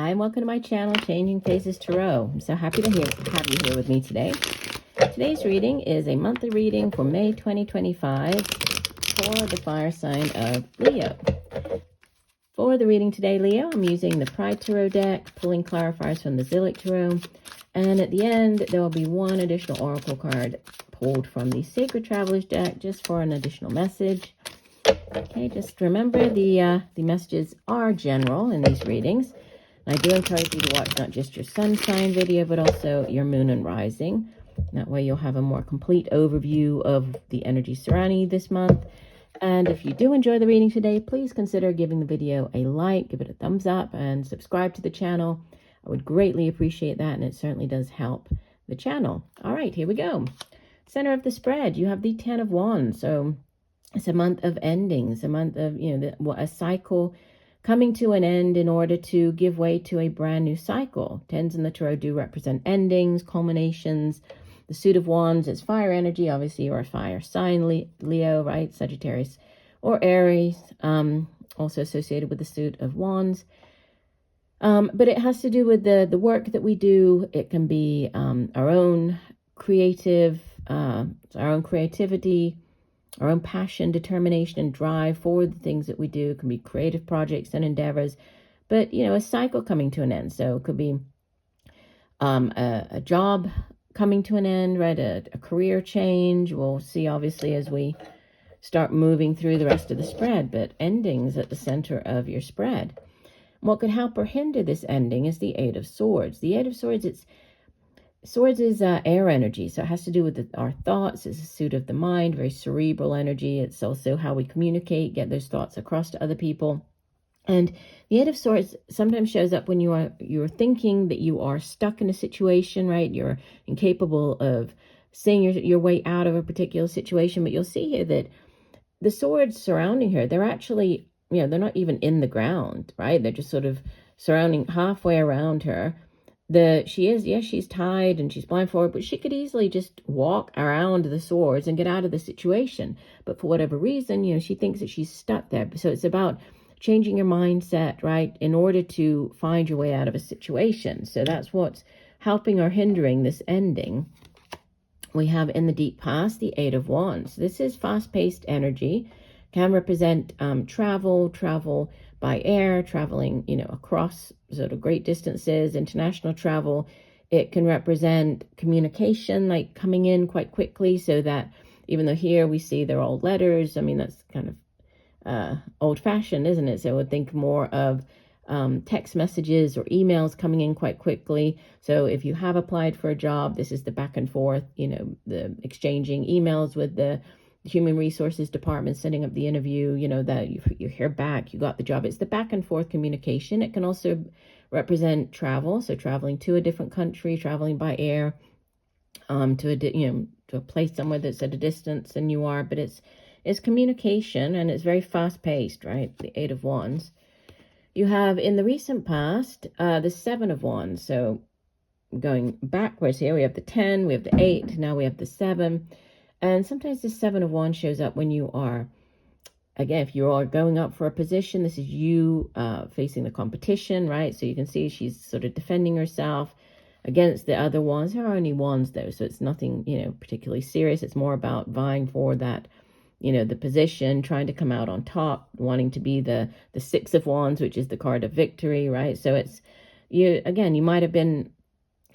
Hi, and welcome to my channel, Changing Phases Tarot. I'm so happy to have you here with me today. Today's reading is a monthly reading for May 2025 for the fire sign of Leo. For the reading today, Leo, I'm using the Pride Tarot deck, pulling clarifiers from the Zillich Tarot, and at the end, there will be one additional oracle card pulled from the Sacred Travelers deck just for an additional message. Okay, just remember the messages are general in these readings. I do encourage you to watch not just your sun sign video, but also your moon and rising. That way you'll have a more complete overview of the energy surrounding you this month. And if you do enjoy the reading today, please consider giving the video a like, give it a thumbs up, and subscribe to the channel. I would greatly appreciate that, and it certainly does help the channel. All right, here we go. Center of the spread, you have the 10 of Wands. So it's a month of endings, a month of, a cycle coming to an end in order to give way to a brand new cycle. Tens in the tarot do represent endings, culminations. The suit of wands is fire energy. Obviously, you're a fire sign, Leo, right? Sagittarius or Aries, also associated with the suit of wands. But it has to do with the work that we do. It can be our own creativity, our own passion, determination, and drive for the things that we do. It can be creative projects and endeavors, but, a cycle coming to an end. So it could be a job coming to an end, right? A career change. We'll see, obviously, as we start moving through the rest of the spread, but endings at the center of your spread. What could help or hinder this ending is the Eight of Swords. The Eight of Swords, Swords is air energy, so it has to do with our thoughts. It's a suit of the mind, very cerebral energy. It's also how we communicate, get those thoughts across to other people. And the Eight of Swords sometimes shows up when you're thinking that you are stuck in a situation, right? You're incapable of seeing your way out of a particular situation. But you'll see here that the swords surrounding her, they're actually, they're not even in the ground, right? They're just sort of surrounding halfway around her. She's tied and she's blindfolded, but she could easily just walk around the swords and get out of the situation. But for whatever reason, she thinks that she's stuck there. So it's about changing your mindset, right, in order to find your way out of a situation. So that's what's helping or hindering this ending. We have in the deep past, the Eight of Wands. This is fast-paced energy, can represent travel by air, traveling, across sort of great distances, international travel. It can represent communication, like coming in quite quickly, so that even though here we see they're old letters, I mean, that's kind of old-fashioned, isn't it? So I would think more of text messages or emails coming in quite quickly. So if you have applied for a job, this is the back and forth, the exchanging emails with the Human Resources Department, setting up the interview, that you hear back, you got the job. It's the back and forth communication. It can also represent travel, so traveling to a different country, traveling by air, to a place somewhere that's at a distance than you are. But it's communication, and it's very fast paced, right? The Eight of Wands. You have in the recent past the Seven of Wands. So going backwards here, we have the 10, we have the 8, now we have the 7. And sometimes the Seven of Wands shows up when you are, again, if you are going up for a position, this is you facing the competition, right? So you can see she's sort of defending herself against the other wands. There are only wands, though, so it's nothing, particularly serious. It's more about vying for that, the position, trying to come out on top, wanting to be the Six of Wands, which is the card of victory, right? So it's, you might have been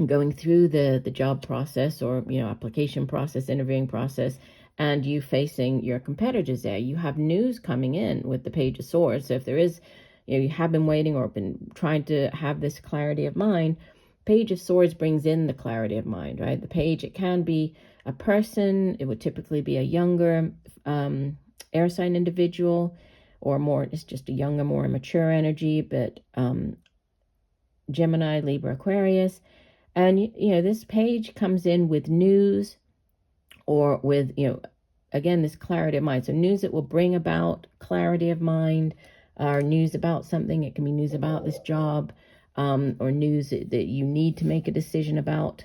going through the job process or application process, interviewing process, and you facing your competitors there. You have news coming in with the Page of Swords. So if there is, you have been waiting or been trying to have this clarity of mind, Page of Swords brings in the clarity of mind, right? The page, it can be a person. It would typically be a younger air sign individual, or more, it's just a younger, more mature energy, but Gemini, Libra, Aquarius. And, this page comes in with news or with, again, this clarity of mind. So news that will bring about clarity of mind, or news about something. It can be news about this job, or news that you need to make a decision about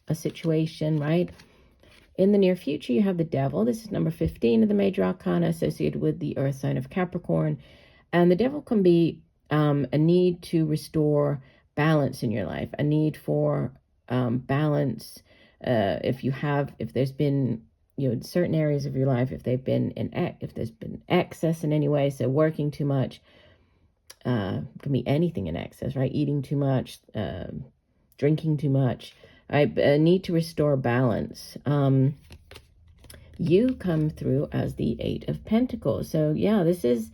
a situation, right? In the near future, you have the Devil. This is number 15 of the major arcana, associated with the earth sign of Capricorn. And the Devil can be a need to restore balance in your life, a need for balance. If there's been, in certain areas of your life, if there's been excess in any way, so working too much, can be anything in excess, right? Eating too much, drinking too much. I need to restore balance. You come through as the Eight of Pentacles. So yeah, this is,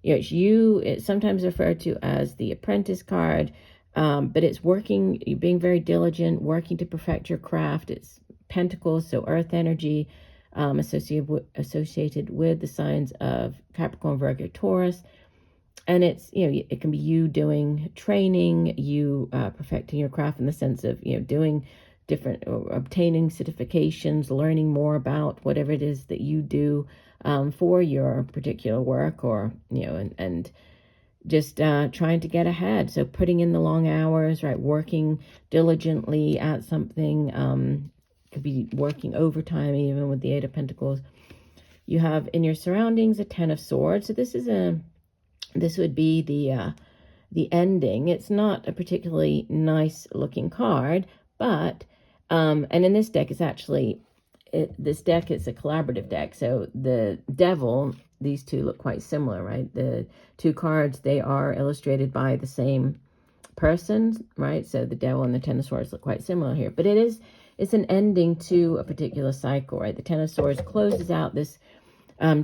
it's sometimes referred to as the Apprentice card, but it's working, you're being very diligent, working to perfect your craft. It's Pentacles, so earth energy, associated with the signs of Capricorn, Virgo, Taurus. And it's, it can be you doing training, you perfecting your craft in the sense of, doing different, or obtaining certifications, learning more about whatever it is that you do for your particular work, or, and just trying to get ahead. So putting in the long hours, right? Working diligently at something, could be working overtime, even with the Eight of Pentacles. You have in your surroundings a Ten of Swords. So this would be the ending. It's not a particularly nice looking card, but and in this deck, it's actually this deck is a collaborative deck. So the Devil, these two look quite similar, right? The two cards, they are illustrated by the same person, right? So the Devil and the Ten of Swords look quite similar here, but it's an ending to a particular cycle, right? The Ten of Swords closes out this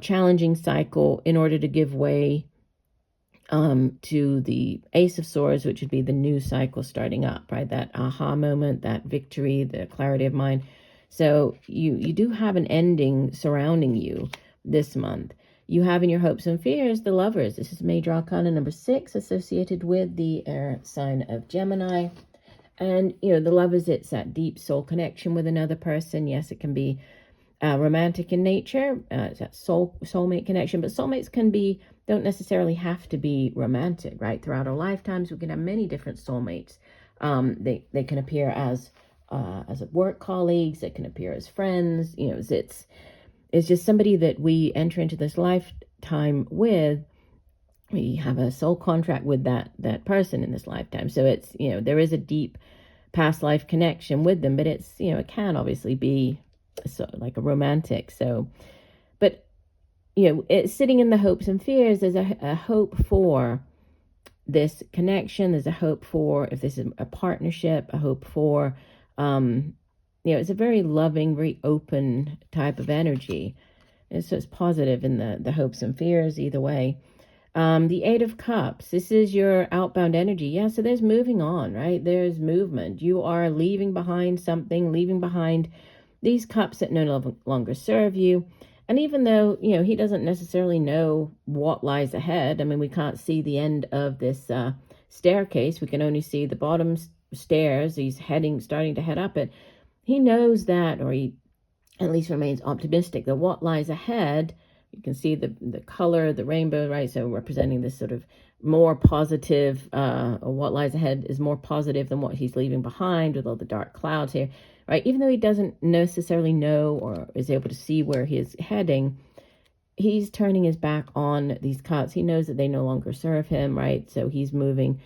challenging cycle in order to give way to the Ace of Swords, which would be the new cycle starting up, right? That aha moment, that victory, the clarity of mind. So you do have an ending surrounding you this month. You have in your hopes and fears the Lovers. This is Major Arcana number 6, associated with the air sign of Gemini. And, the Lovers, it's that deep soul connection with another person. Yes, it can be romantic in nature. It's that soulmate connection, but soulmates don't necessarily have to be romantic, right? Throughout our lifetimes, we can have many different soulmates. They can appear as work colleagues. They can appear as friends. It's just somebody that we enter into this lifetime with. We have a soul contract with that person in this lifetime. So it's, there is a deep past life connection with them, but it's, it can obviously be like a romantic. So, but it's sitting in the hopes and fears. There's a hope for this connection. There's a hope for, if this is a partnership, a hope for, it's a very loving, very open type of energy. And so it's positive in the hopes and fears either way. The Eight of Cups, this is your outbound energy. Yeah, so there's moving on, right? There's movement. You are leaving behind something, leaving behind these cups that no longer serve you. And even though, he doesn't necessarily know what lies ahead. I mean, we can't see the end of this staircase. We can only see the bottom stairs. He's starting to head up it. He knows that, or he at least remains optimistic that what lies ahead, you can see the color, the rainbow, right? So representing this sort of more positive, or what lies ahead is more positive than what he's leaving behind with all the dark clouds here. Right, even though he doesn't necessarily know or is able to see where he is heading, he's turning his back on these cups. He knows that they no longer serve him, right? So he's moving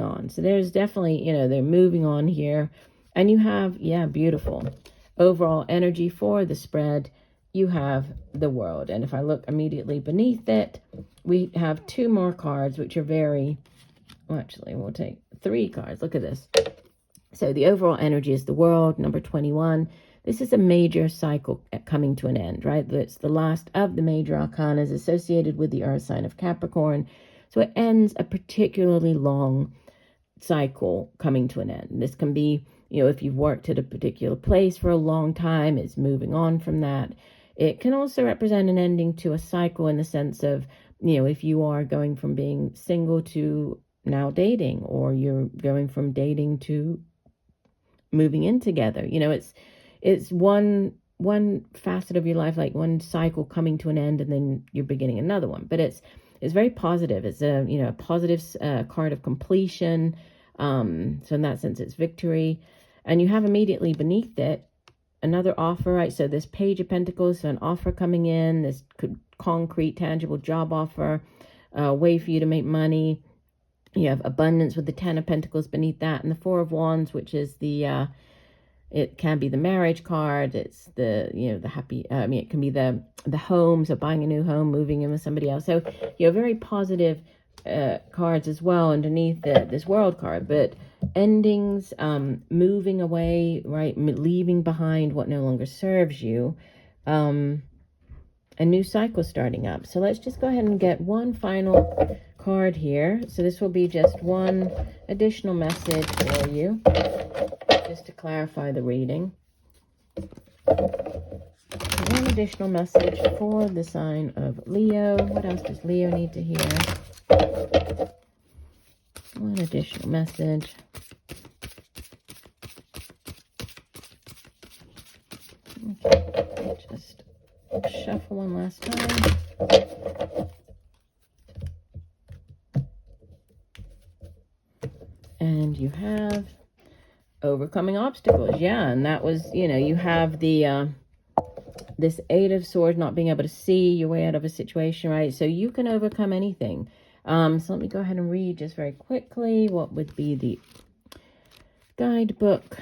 on. So there's definitely, they're moving on here. And you have, beautiful overall energy for the spread. You have the World. And if I look immediately beneath it, we have 2 more cards, which are actually, we'll take 3 cards. Look at this. So the overall energy is the World, number 21. This is a major cycle coming to an end, right? It's the last of the major arcanas associated with the earth sign of Capricorn. So it ends a particularly long cycle coming to an end. This can be, if you've worked at a particular place for a long time, it's moving on from that. It can also represent an ending to a cycle in the sense of, if you are going from being single to now dating, or you're going from dating to moving in together. It's one facet of your life, like one cycle coming to an end, and then you're beginning another one. But it's very positive. It's a positive card of completion. So in that sense, it's victory. And you have immediately beneath it another offer, right? So this Page of Pentacles, so an offer coming in, this concrete, tangible job offer, a way for you to make money. You have abundance with the 10 of Pentacles beneath that, and the 4 of Wands, which is the it can be the marriage card. It's the, you know, the happy, it can be the home, so buying a new home, moving in with somebody else. So, you know, very positive cards as well underneath this World card. But endings, moving away, right, leaving behind what no longer serves you, a new cycle starting up. So let's just go ahead and get one final card here. So this will be just one additional message for you, just to clarify the reading. One additional message for the sign of Leo. What else does Leo need to hear? One additional message. Okay, just shuffle one last time. And you have overcoming obstacles. Yeah, and that was, you know, you have the this 8 of Swords, not being able to see your way out of a situation, right? So you can overcome anything. So let me go ahead and read just very quickly what would be the guidebook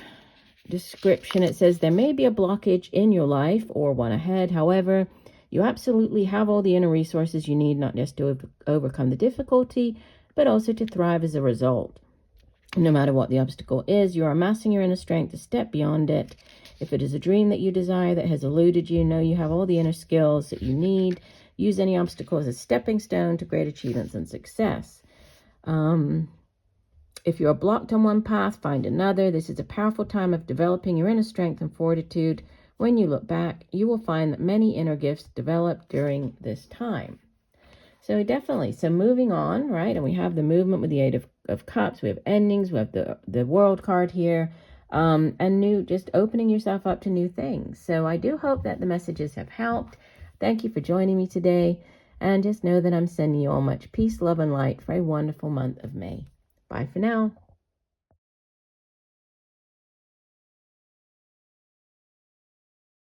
description. It says, there may be a blockage in your life or one ahead. However, you absolutely have all the inner resources you need, not just to overcome the difficulty, but also to thrive as a result. No matter what the obstacle is, you are amassing your inner strength to step beyond it. If it is a dream that you desire that has eluded you, know you have all the inner skills that you need. Use any obstacle as a stepping stone to great achievements and success. If you are blocked on one path, find another. This is a powerful time of developing your inner strength and fortitude. When you look back, you will find that many inner gifts developed during this time. So definitely, so moving on, right? And we have the movement with the 8 of Cups. We have endings. We have the World card here. And new, just opening yourself up to new things. So I do hope that the messages have helped. Thank you for joining me today. And just know that I'm sending you all much peace, love, and light for a wonderful month of May. Bye for now.